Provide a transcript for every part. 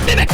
mimic!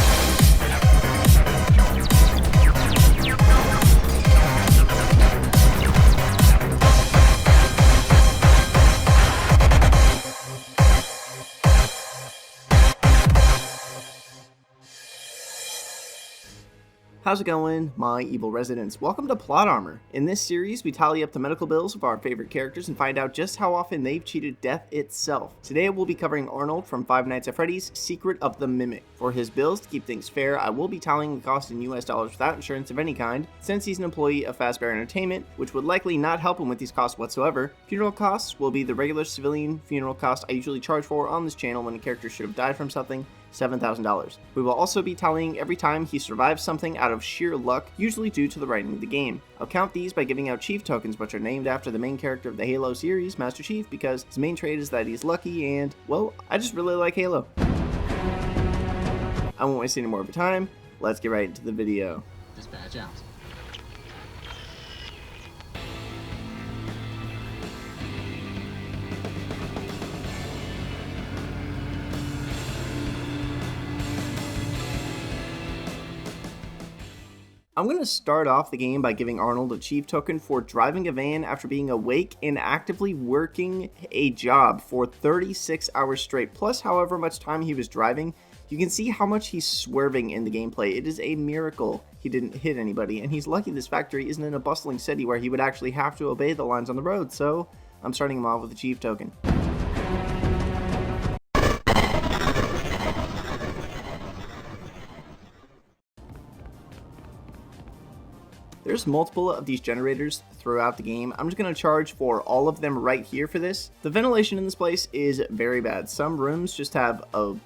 How's it going, my evil residents? Welcome to Plot Armor. In this series, we tally up the medical bills of our favorite characters and find out just how often they've cheated death itself. Today, we'll be covering Arnold from Five Nights at Freddy's Secret of the Mimic. For his bills, to keep things fair, I will be tallying the cost in US dollars without insurance of any kind, since he's an employee of Fazbear Entertainment, which would likely not help him with these costs whatsoever. Funeral costs will be the regular civilian funeral cost I usually charge for on this channel when a character should have died from something, $7,000. We will also be tallying every time he survives something out of sheer luck, usually due to the writing of the game. I'll count these by giving out Chief tokens, which are named after the main character of the Halo series, Master Chief, because his main trait is that he's lucky and, well, I just really like Halo. I won't waste any more of your time, let's get right into the video. Dispatch out. I'm going to start off the game by giving Arnold a Chief token for driving a van after being awake and actively working a job for 36 hours straight, plus however much time he was driving. You can see how much he's swerving in the gameplay. It is a miracle he didn't hit anybody, and he's lucky this factory isn't in a bustling city where he would actually have to obey the lines on the road, so I'm starting him off with a Chief token. There's multiple of these generators throughout the game. I'm just going to charge for all of them right here for this. The ventilation in this place is very bad. Some rooms just have a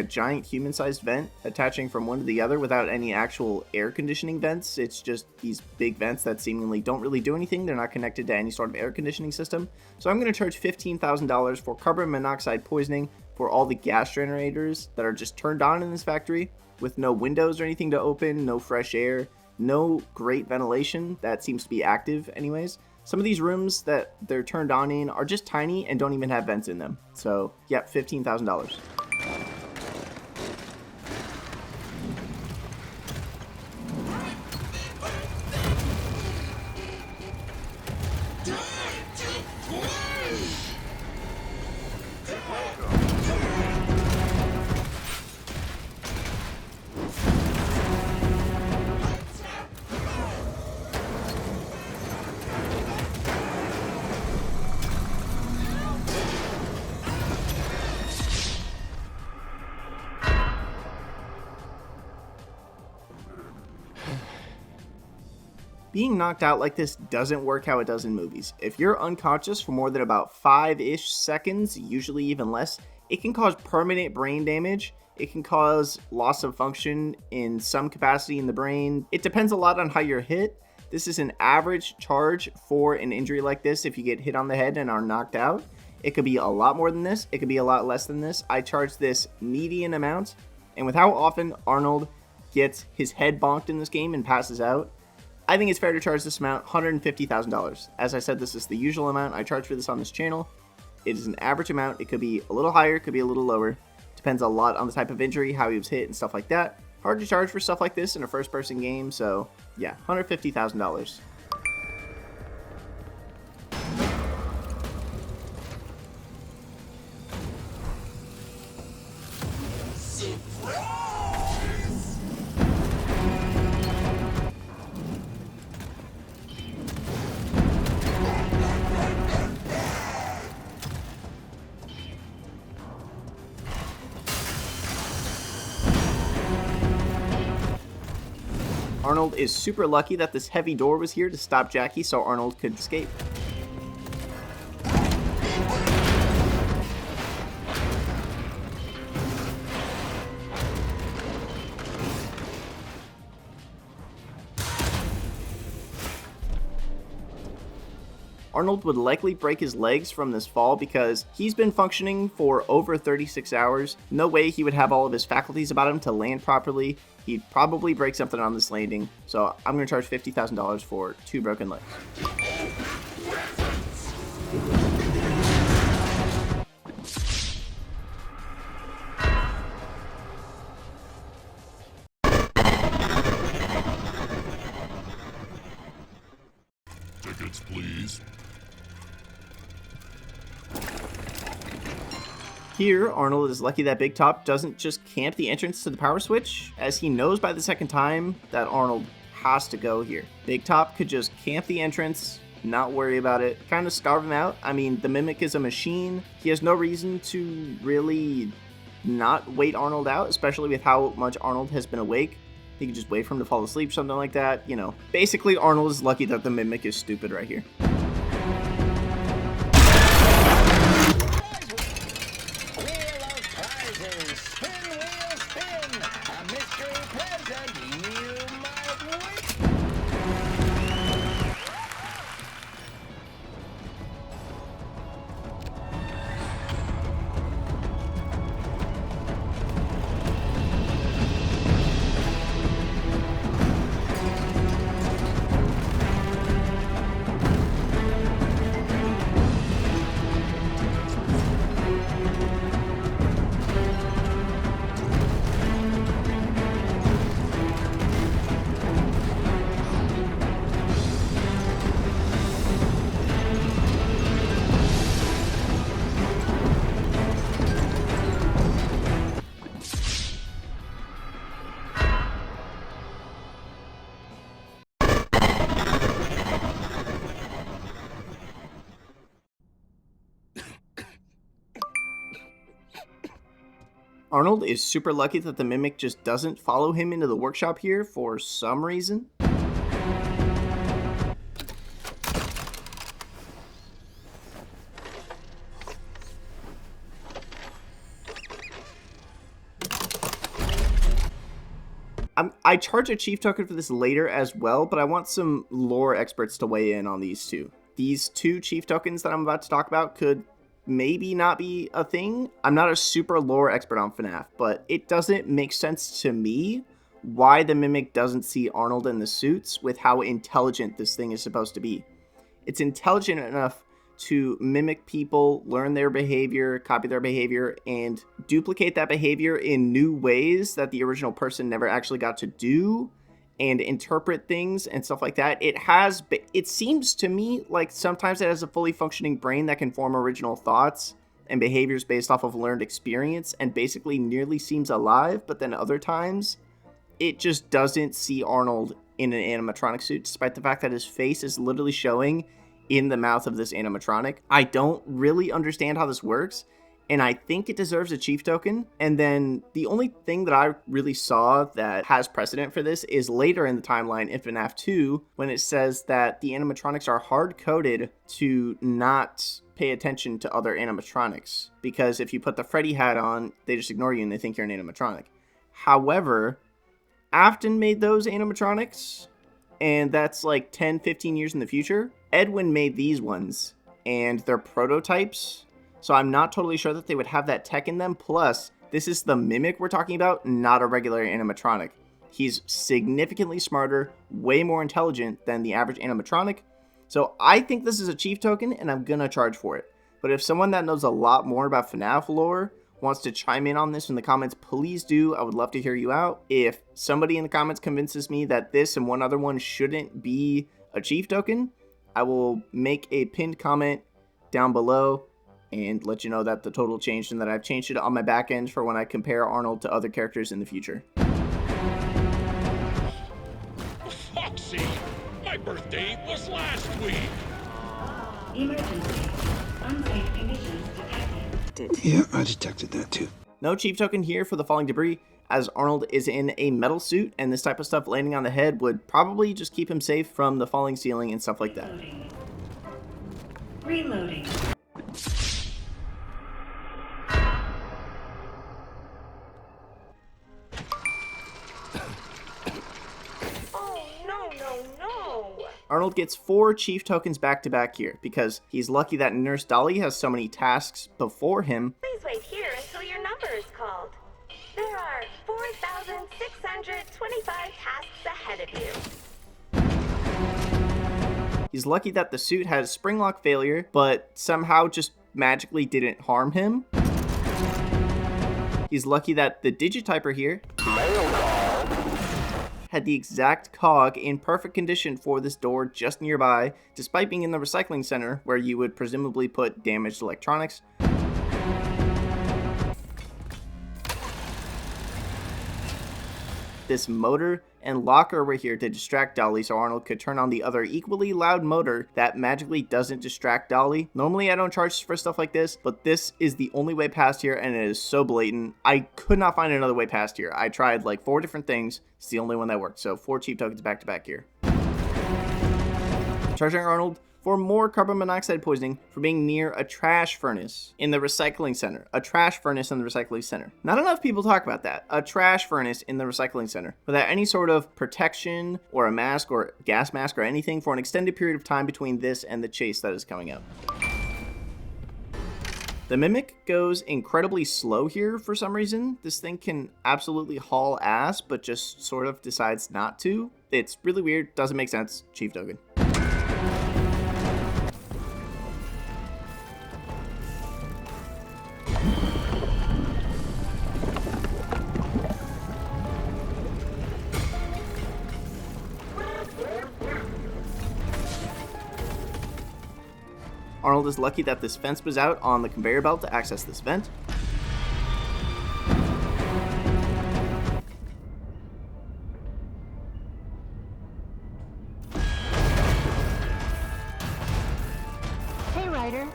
giant human-sized vent attaching from one to the other without any actual air conditioning vents. It's just these big vents that seemingly don't really do anything. They're not connected to any sort of air conditioning system. So I'm going to charge $15,000 for carbon monoxide poisoning for all the gas generators that are just turned on in this factory with no windows or anything to open, no fresh air, no great ventilation that seems to be active anyways. Some of these rooms that they're turned on in are just tiny and don't even have vents in them. So, yeah, $15,000. Being knocked out like this doesn't work how it does in movies. If you're unconscious for more than about 5-ish seconds, usually even less, it can cause permanent brain damage. It can cause loss of function in some capacity in the brain. It depends a lot on how you're hit. This is an average charge for an injury like this if you get hit on the head and are knocked out. It could be a lot more than this. It could be a lot less than this. I charge this median amount, and with how often Arnold gets his head bonked in this game and passes out, I think it's fair to charge this amount, $150,000. As I said, this is the usual amount I charge for this on this channel. It is an average amount. It could be a little higher, it could be a little lower. Depends a lot on the type of injury, how he was hit, and stuff like that. Hard to charge for stuff like this in a first-person game, so yeah, $150,000. Arnold is super lucky that this heavy door was here to stop Jackie so Arnold could escape. Arnold would likely break his legs from this fall because he's been functioning for over 36 hours. No way he would have all of his faculties about him to land properly. He'd probably break something on this landing. So I'm going to charge $50,000 for 2 broken legs. Here, Arnold is lucky that Big Top doesn't just camp the entrance to the power switch, as he knows by the second time that Arnold has to go here. Big Top could just camp the entrance, not worry about it, kind of starve him out. I mean, the Mimic is a machine. He has no reason to really not wait Arnold out, especially with how much Arnold has been awake. He could just wait for him to fall asleep, something like that, you know. Basically, Arnold is lucky that the Mimic is stupid right here. Arnold is super lucky that the Mimic just doesn't follow him into the workshop here for some reason. I charge a chief token for this later as well, but I want some lore experts to weigh in on these two. These two chief tokens that I'm about to talk about could maybe not be a thing. I'm not a super lore expert on FNaF, but it doesn't make sense to me why the Mimic doesn't see Arnold in the suits with how intelligent this thing is supposed to be. It's intelligent enough to mimic people, learn their behavior, copy their behavior, and duplicate that behavior in new ways that the original person never actually got to do, and interpret things and stuff like that. It seems to me like sometimes it has a fully functioning brain that can form original thoughts and behaviors based off of learned experience and basically nearly seems alive, but then other times it just doesn't see Arnold in an animatronic suit, despite the fact that his face is literally showing in the mouth of this animatronic. I don't really understand how this works, and I think it deserves a chief token. And then the only thing that I really saw that has precedent for this is later in the timeline in FNaF 2, when it says that the animatronics are hard-coded to not pay attention to other animatronics, because if you put the Freddy hat on, they just ignore you and they think you're an animatronic. However, Afton made those animatronics, and that's like 10-15 years in the future. Edwin made these ones, and they're prototypes, so I'm not totally sure that they would have that tech in them. Plus, this is the Mimic we're talking about, not a regular animatronic. He's significantly smarter, way more intelligent than the average animatronic, so I think this is a chief token, and I'm gonna charge for it. But if someone that knows a lot more about FNaF lore wants to chime in on this in the comments, please do. I would love to hear you out. If somebody in the comments convinces me that this and one other one shouldn't be a chief token, I will make a pinned comment down below and let you know that the total changed and that I've changed it on my back end for when I compare Arnold to other characters in the future. Foxy, my birthday was last week. Emergency. Unsafe conditions detected. Yeah, I detected that too. No chief token here for the falling debris, as Arnold is in a metal suit, and this type of stuff landing on the head would probably just keep him safe from the falling ceiling and stuff like that. Reloading. Oh, no. Arnold gets 4 chief tokens back to back here, because he's lucky that Nurse Dolly has so many tasks before him. Please wait here until your number is called. There are 4,625 tasks ahead of you. He's lucky that the suit has spring lock failure, but somehow just magically didn't harm him. He's lucky that the Digityper here had the exact cog in perfect condition for this door just nearby, despite being in the recycling center where you would presumably put damaged electronics. this motor and locker over here to distract Dolly so Arnold could turn on the other equally loud motor that magically doesn't distract Dolly. Normally I don't charge for stuff like this, but this is the only way past here and it is so blatant. I could not find another way past here. I tried like 4 different things. It's the only one that worked. So 4 cheap tokens back to back here. Charging Arnold for more carbon monoxide poisoning for being near a trash furnace in the recycling center. A trash furnace in the recycling center. Not enough people talk about that. A trash furnace in the recycling center without any sort of protection or a mask or gas mask or anything for an extended period of time between this and the chase that is coming up. The Mimic goes incredibly slow here for some reason. This thing can absolutely haul ass, but just sort of decides not to. It's really weird, doesn't make sense. Chief token. Arnold is lucky that this fence was out on the conveyor belt to access this vent. Hey, Ryder.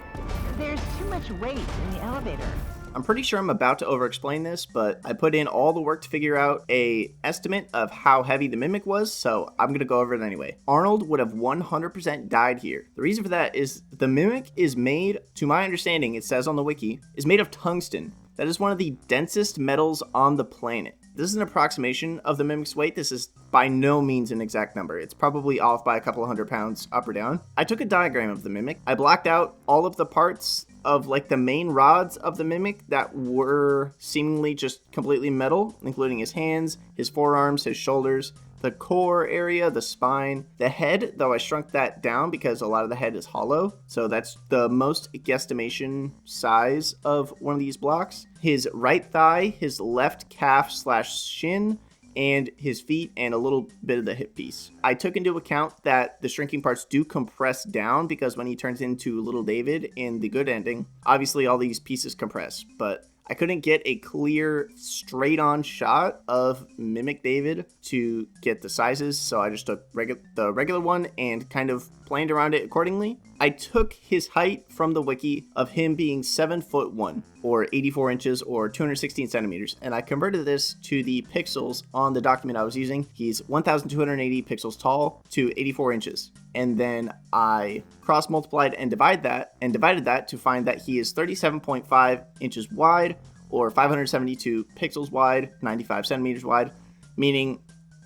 There's too much weight in the elevator. I'm pretty sure I'm about to over-explain this, but I put in all the work to figure out a estimate of how heavy the Mimic was, so I'm going to go over it anyway. Arnold would have 100% died here. The reason for that is the Mimic is made, to my understanding, it says on the wiki, is made of tungsten. That is one of the densest metals on the planet. This is an approximation of the Mimic's weight. This is by no means an exact number. It's probably off by a couple of 100 pounds up or down. I took a diagram of the Mimic. I blacked out all of the parts of like the main rods of the Mimic that were seemingly just completely metal, including his hands, his forearms, his shoulders, the core area, the spine, the head, though I shrunk that down because a lot of the head is hollow. So that's the most guesstimation size of one of these blocks. His right thigh, his left calf / shin, and his feet, and a little bit of the hip piece. I took into account that the shrinking parts do compress down because when he turns into Little David in the good ending, obviously all these pieces compress, but I couldn't get a clear straight-on shot of Mimic David to get the sizes, so I just took the regular one and kind of planned around it accordingly. I took his height from the wiki of him being 7'1", or 84 inches, or 216 centimeters, and I converted this to the pixels on the document I was using. He's 1,280 pixels tall to 84 inches. And then I cross-multiplied and divided that to find that he is 37.5 inches wide, or 572 pixels wide, 95 centimeters wide, meaning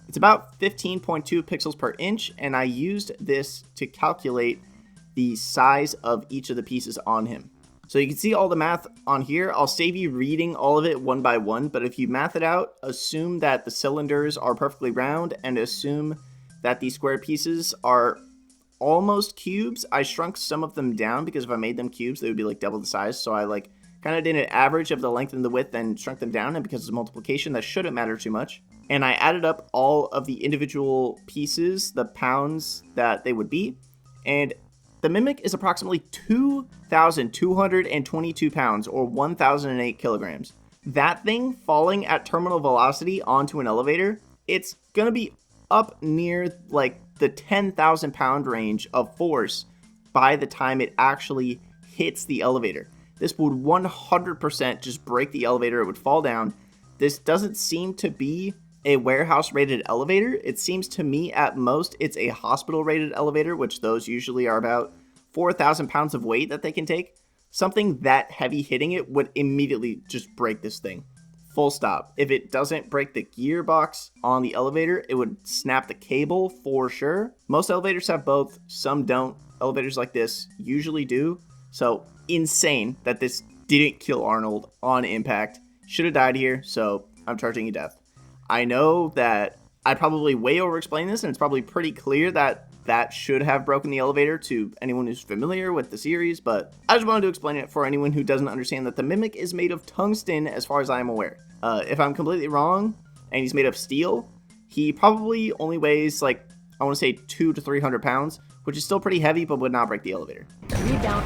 it's about 15.2 pixels per inch, and I used this to calculate the size of each of the pieces on him. So you can see all the math on here. I'll save you reading all of it one by one, but if you math it out, assume that the cylinders are perfectly round, and assume that these square pieces are almost cubes. I shrunk some of them down because if I made them cubes, they would be like double the size. So I like kind of did an average of the length and the width and shrunk them down. And because it's multiplication, that shouldn't matter too much. And I added up all of the individual pieces, the pounds that they would be. And the Mimic is approximately 2,222 pounds, or 1,008 kilograms. That thing falling at terminal velocity onto an elevator, it's going to be up near like the 10,000 pound range of force by the time it actually hits the elevator. This would 100% just break the elevator. It would fall down. This doesn't seem to be a warehouse rated elevator. It seems to me at most it's a hospital rated elevator, which those usually are about 4,000 pounds of weight that they can take. Something that heavy hitting it would immediately just break this thing. Full stop. If it doesn't break the gearbox on the elevator, it would snap the cable for sure. Most elevators have both, some don't. Elevators like this usually do. So insane that this didn't kill Arnold on impact. Should have died here, so I'm charging you death. I know that I probably way over-explained this, and it's probably pretty clear that that should have broken the elevator to anyone who's familiar with the series, but I just wanted to explain it for anyone who doesn't understand that the Mimic is made of tungsten as far as I am aware. If I'm completely wrong and he's made of steel, he probably only weighs like, I want to say 200 to 300 pounds, which is still pretty heavy but would not break the elevator. Read down.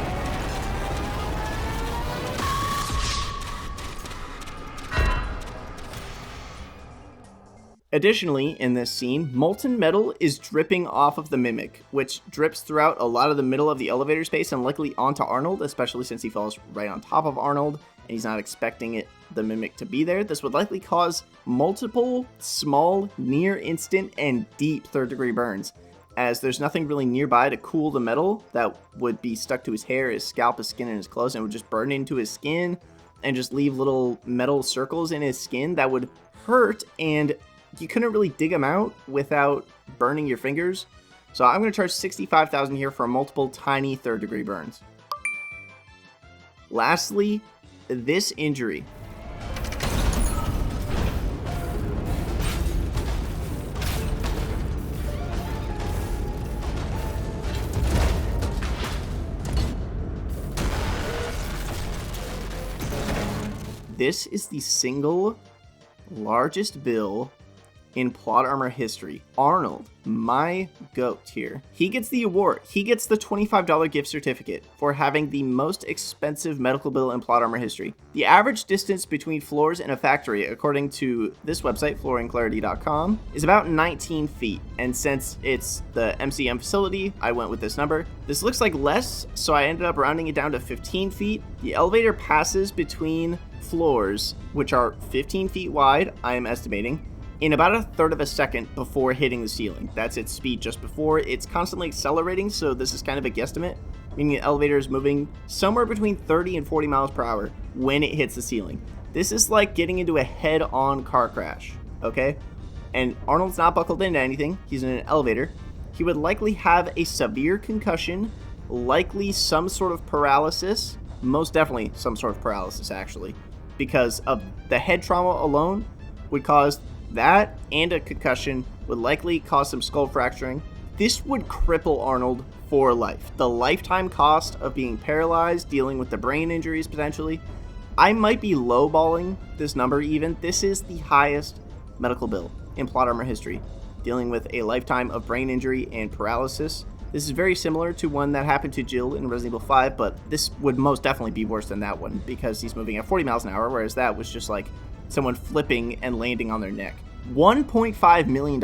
Additionally, in this scene, molten metal is dripping off of the Mimic, which drips throughout a lot of the middle of the elevator space and likely onto Arnold, especially since he falls right on top of Arnold and he's not expecting the Mimic to be there. This would likely cause multiple small, near instant, and deep third-degree burns, as there's nothing really nearby to cool the metal that would be stuck to his hair, his scalp, his skin, and his clothes, and it would just burn into his skin and just leave little metal circles in his skin that would hurt, and you couldn't really dig them out without burning your fingers. So I'm going to charge $65,000 here for multiple tiny third-degree burns. Lastly, this injury. This is the single largest bill in plot armor history. Arnold, my goat here. He gets the award. He gets the $25 gift certificate for having the most expensive medical bill in plot armor history. The average distance between floors in a factory, according to this website, flooringclarity.com, is about 19 feet. And since it's the MCM facility, I went with this number. This looks like less, so I ended up rounding it down to 15 feet. The elevator passes between floors, which are 15 feet wide, I am estimating, in about a third of a second before hitting the ceiling. That's its speed just before. It's constantly accelerating, so this is kind of a guesstimate, meaning the elevator is moving somewhere between 30 and 40 miles per hour when it hits the ceiling. This is like getting into a head-on car crash, okay? And Arnold's not buckled into anything. He's in an elevator. He would likely have a severe concussion, likely some sort of paralysis, most definitely some sort of paralysis, actually, because of the head trauma alone would cause that, and a concussion would likely cause some skull fracturing. This would cripple Arnold for life. The lifetime cost of being paralyzed, dealing with the brain injuries potentially. I might be lowballing this number even. This is the highest medical bill in plot armor history, dealing with a lifetime of brain injury and paralysis. This is very similar to one that happened to Jill in Resident Evil 5, but this would most definitely be worse than that one because he's moving at 40 miles an hour, whereas that was just like someone flipping and landing on their neck. $1.5 million.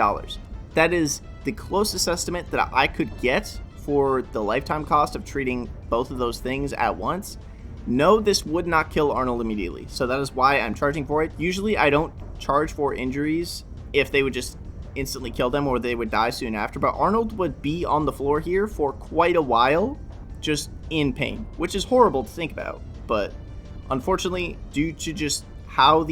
That is the closest estimate that I could get for the lifetime cost of treating both of those things at once. No, this would not kill Arnold immediately, so that is why I'm charging for it. Usually I don't charge for injuries if they would just instantly kill them or they would die soon after, but Arnold would be on the floor here for quite a while, just in pain, which is horrible to think about, but unfortunately, due to just how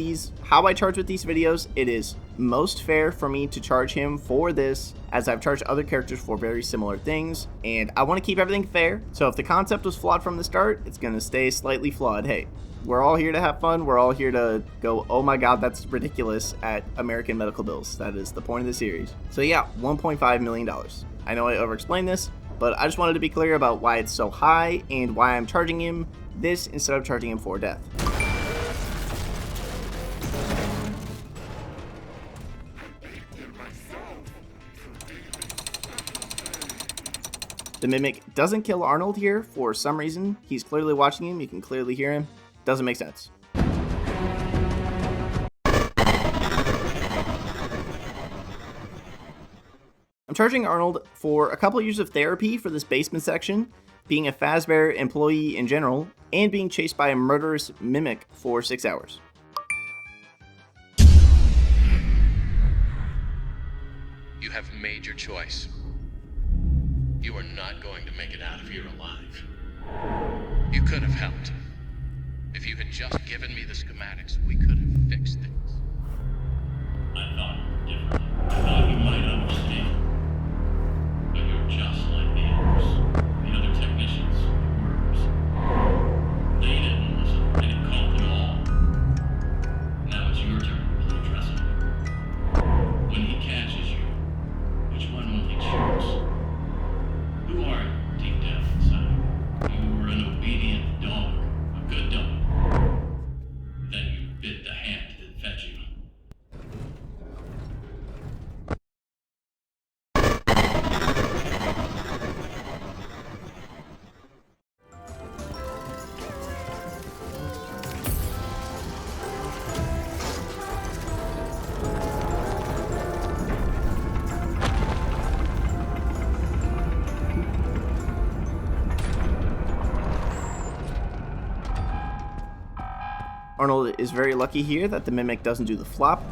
I charge with these videos, it is most fair for me to charge him for this, as I've charged other characters for very similar things, and I want to keep everything fair. So if the concept was flawed from the start, it's going to stay slightly flawed. Hey, we're all here to have fun. We're all here to go, oh my god, that's ridiculous, at American medical bills. That is the point of the series. So yeah, $1.5 million. I know I over-explained this, but I just wanted to be clear about why it's so high and why I'm charging him this instead of charging him for death. The Mimic doesn't kill Arnold here for some reason. He's clearly watching him. You can clearly hear him. Doesn't make sense. I'm charging Arnold for a couple years of therapy for this basement section, being a Fazbear employee in general, and being chased by a murderous Mimic for 6 hours. You have made your choice. You are not going to make it out of here alive. You could have helped. If you had just given me the schematics, we could have fixed things. I thought differently. I thought you might understand. But you're just like the others. The other technicians, workers. They didn't listen. They didn't call at all. Now it's your turn to play dress up. When he catches you, which one will he choose? Who are you deep down inside? You were an obedient dog, a good dog. Then you bit the hand that fed you. Arnold is very lucky here that the Mimic doesn't do the flop.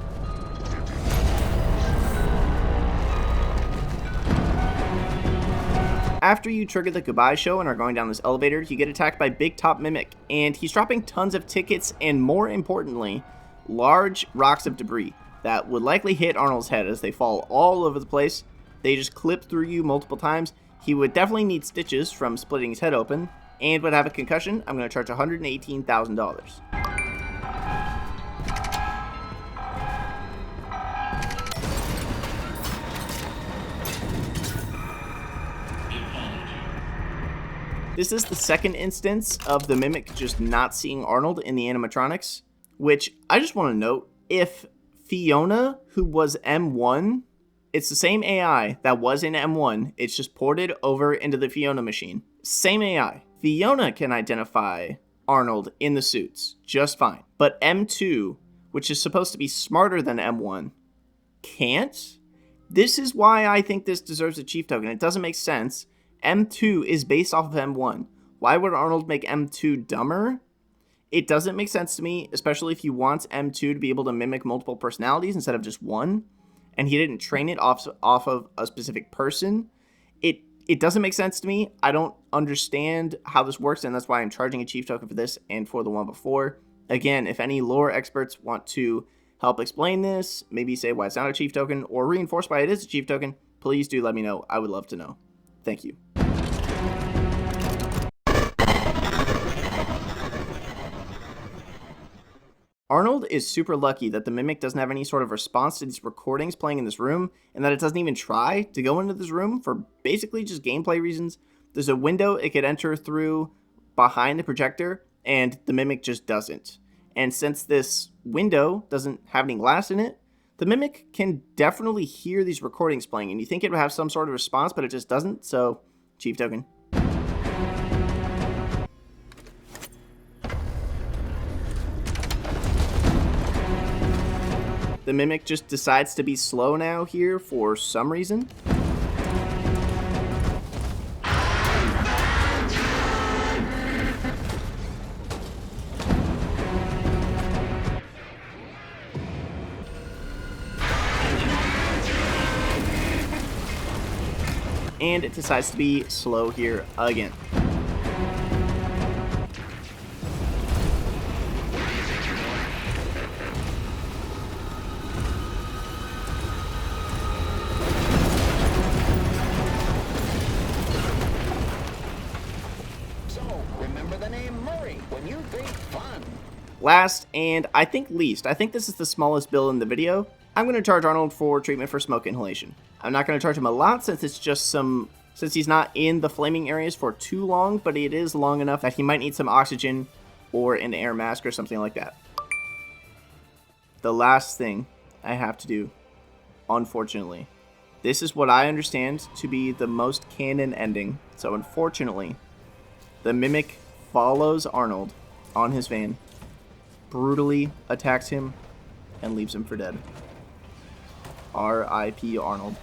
After you trigger the goodbye show and are going down this elevator, you get attacked by Big Top Mimic, and he's dropping tons of tickets and, more importantly, large rocks of debris that would likely hit Arnold's head as they fall all over the place. They just clip through you multiple times. He would definitely need stitches from splitting his head open, and would have a concussion. I'm going to charge $118,000. This is the second instance of the Mimic just not seeing Arnold in the animatronics, which I just want to note, if Fiona, who was M1, it's the same AI that was in M1, it's just ported over into the Fiona machine. Same AI. Fiona can identify Arnold in the suits just fine, but M2, which is supposed to be smarter than M1, can't? This is why I think this deserves a chief token. It doesn't make sense. M2 is based off of M1. Why would Arnold make M2 dumber? It doesn't make sense to me, especially if he wants M2 to be able to mimic multiple personalities instead of just one, and he didn't train it off of a specific person. It doesn't make sense to me. I don't understand how this works, and that's why I'm charging a chief token for this and for the one before. Again, if any lore experts want to help explain this, maybe say why it's not a chief token, or reinforce why it is a chief token, please do let me know. I would love to know. Thank you. Arnold is super lucky that the Mimic doesn't have any sort of response to these recordings playing in this room, and that it doesn't even try to go into this room for basically just gameplay reasons. There's a window it could enter through behind the projector, and the Mimic just doesn't. And since this window doesn't have any glass in it, the Mimic can definitely hear these recordings playing, and you think it would have some sort of response, but it just doesn't, so chief token. The Mimic just decides to be slow now here for some reason. And it decides to be slow here again. Last, and I think least, I think this is the smallest bill in the video, I'm going to charge Arnold for treatment for smoke inhalation. I'm not going to charge him a lot since it's just since he's not in the flaming areas for too long, but it is long enough that he might need some oxygen or an air mask or something like that. The last thing I have to do, unfortunately, this is what I understand to be the most canon ending. So unfortunately, the Mimic follows Arnold on his van, brutally attacks him, and leaves him for dead. R.I.P. Arnold.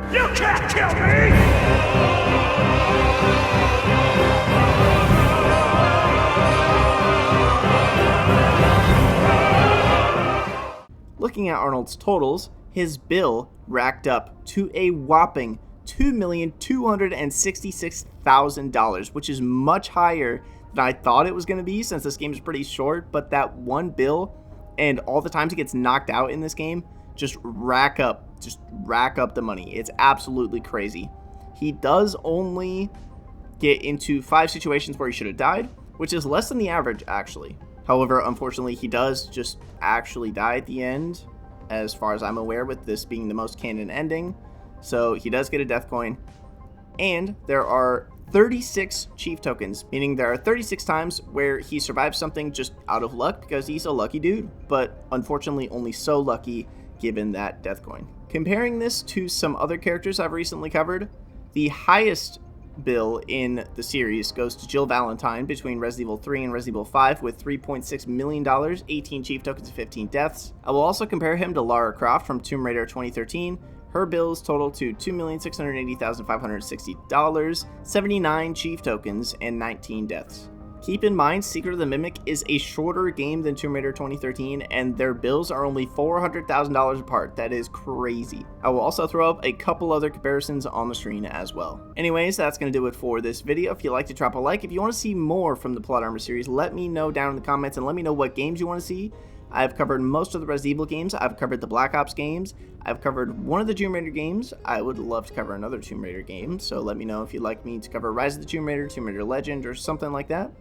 You can't kill me! Looking at Arnold's totals, his bill racked up to a whopping $2,266,000, which is much higher than I thought it was going to be since this game is pretty short, but that one bill and all the times he gets knocked out in this game just rack up the money. It's absolutely crazy. He does only get into 5 situations where he should have died, which is less than the average, actually. However, unfortunately, he does just actually die at the end. as far as I'm aware, with this being the most canon ending. So he does get a death coin. And there are 36 chief tokens, meaning there are 36 times where he survives something just out of luck because he's a lucky dude, but unfortunately only so lucky given that death coin. Comparing this to some other characters I've recently covered, the highest bill in the series goes to Jill Valentine between Resident Evil 3 and Resident Evil 5 with $3.6 million, 18 chief tokens, and 15 deaths. I will also compare him to Lara Croft from Tomb Raider 2013. Her bills total to $2,680,560, 79 chief tokens, and 19 deaths. Keep in mind, Secret of the Mimic is a shorter game than Tomb Raider 2013, and their bills are only $400,000 apart. That is crazy. I will also throw up a couple other comparisons on the screen as well. Anyways, that's going to do it for this video. If you'd like to drop a like, if you want to see more from the Plot Armor series, let me know down in the comments and let me know what games you want to see. I've covered most of the Resident Evil games. I've covered the Black Ops games. I've covered one of the Tomb Raider games. I would love to cover another Tomb Raider game, so let me know if you'd like me to cover Rise of the Tomb Raider Legend, or something like that.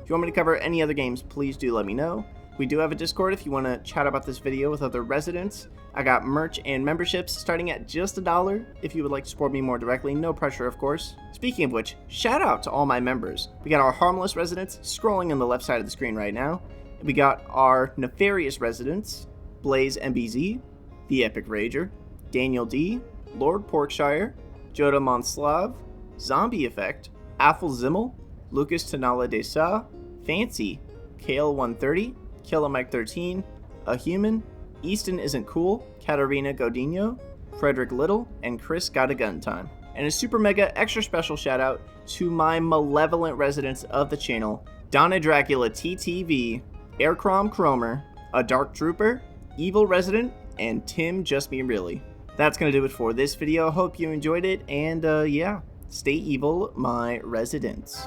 If you want me to cover any other games, please do let me know. We do have a Discord if you want to chat about this video with other residents. I got merch and memberships starting at just $1 if you would like to support me more directly. No pressure, of course. Speaking of which, shout out to all my members. We got our harmless residents scrolling on the left side of the screen right now. We got our nefarious residents, Blaze MBZ, The Epic Rager, Daniel D, Lord Porkshire, Joda Monslav, Zombie Effect, Affel Zimmel, Lucas Tanala de Sa, Fancy, Kale 130, Killamike 13, A Human, Easton Isn't Cool, Katarina Godinho, Frederick Little, and Chris Got a Gun Time. And a super mega extra special shout out to my malevolent residents of the channel, Donna Dracula TTV, Aircrom Cromer, A Dark Trooper, Evil Resident, and Tim Just Me Really. That's going to do it for this video. Hope you enjoyed it, and yeah, stay evil, my residents.